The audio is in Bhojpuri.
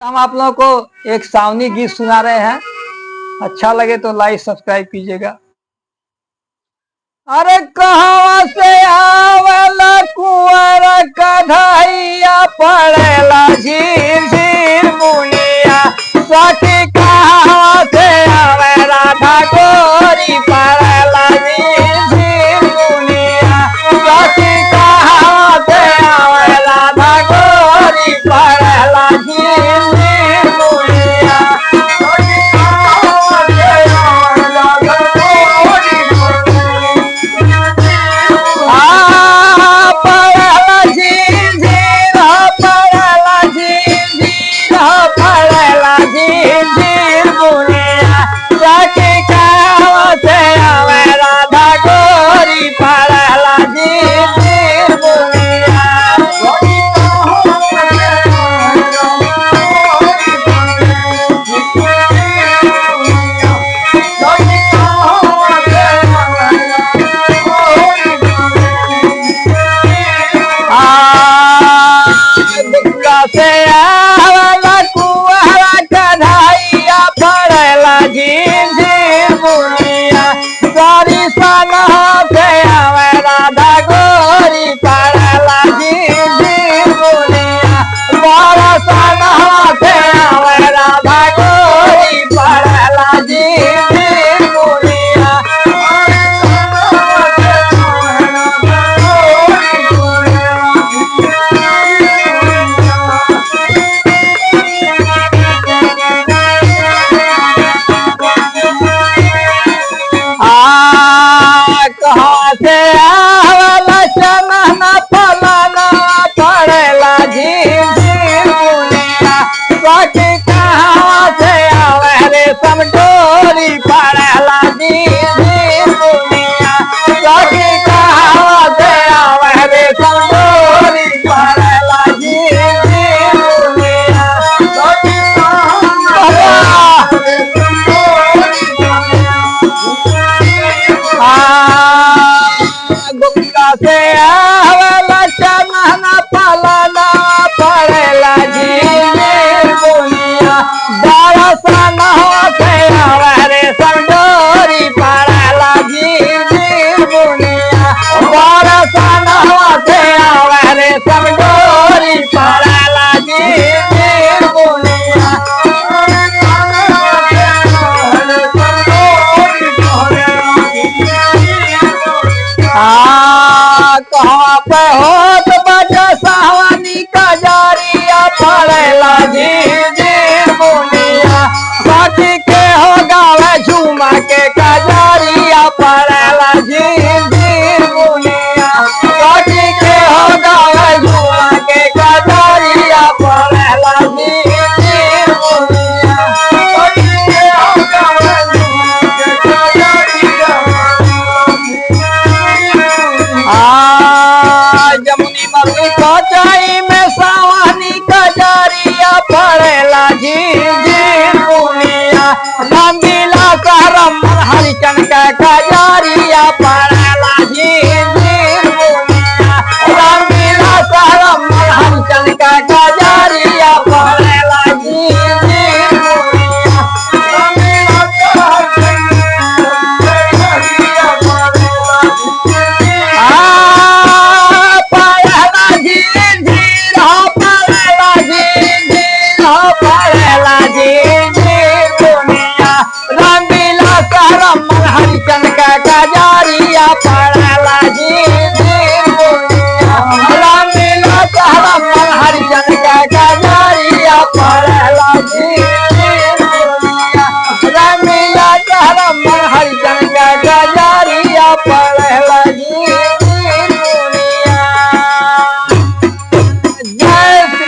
हम आप लोगों को एक सावनी गीत सुना रहे हैं। अच्छा लगे तो लाइक सब्सक्राइब कीजिएगा। अरे कहाँ से आवेला कुंवर कन्हैया पड़ेला झीर झीर मुनिया, सखी कहाँ से आवे राधा गोरी पड़ेला झीर झीर मुनिया, सखी कहाँ से आवे राधा गोरी पड़ेला झीर झीर मुनिया। से आवेला कुंवरा कन्हैया पड़ेला झीर झीर मुनिया, सारी सनहा से आवे राधा गोरी पड़ेला झीर झीर मुनिया, बड़ा सनहा से आवे राधा गोरी पड़ेला झीर झीर मुनिया। कहाँ से आवेला चनना फलाना पड़ेला झीर झीर मुनिया, सखी कहाँ से आवे रेशम डोरी पड़ेला झीर झीर मुनिया, सखी कहाँ से आवे रेशम डोरी पड़ेला झीर झीर मुनिया, सखी गुप्ता से आवेला चनना फलाना पड़ेला झीर झीर मुनिया, बड़ा सनहा से आवे रेशम डोरी पड़ेला झीर झीर मुनिया, बड़ा सनहा से आवे रेशम डोरी पड़ेला झीर झीर मुनिया। कहाँ पे होत बजा सावनी कजरिया पड़ेला झीर झीर मुनिया, सखी के हो गावे झूमा के कजरिया पड़ेला झीर झीर मुनिया, सखी के हो गावे झूमा के कजरिया पड़ेला झीर झीर मुनिया, सखी के हो गावे झूमा के कजरिया जमुनी मरुई कोचाई में सावनी कजरिया पड़ेला झीर झीर मुनिया, नंदीला सहरम हरिचन के कजरिया पड़ेला झीर झीर मुनिया, नंदीला सहरम हरिचन के कजरिया पड़ेला झीर झीर मुनिया, नंदीला हरिचन का कजरिया पड़ेला झीर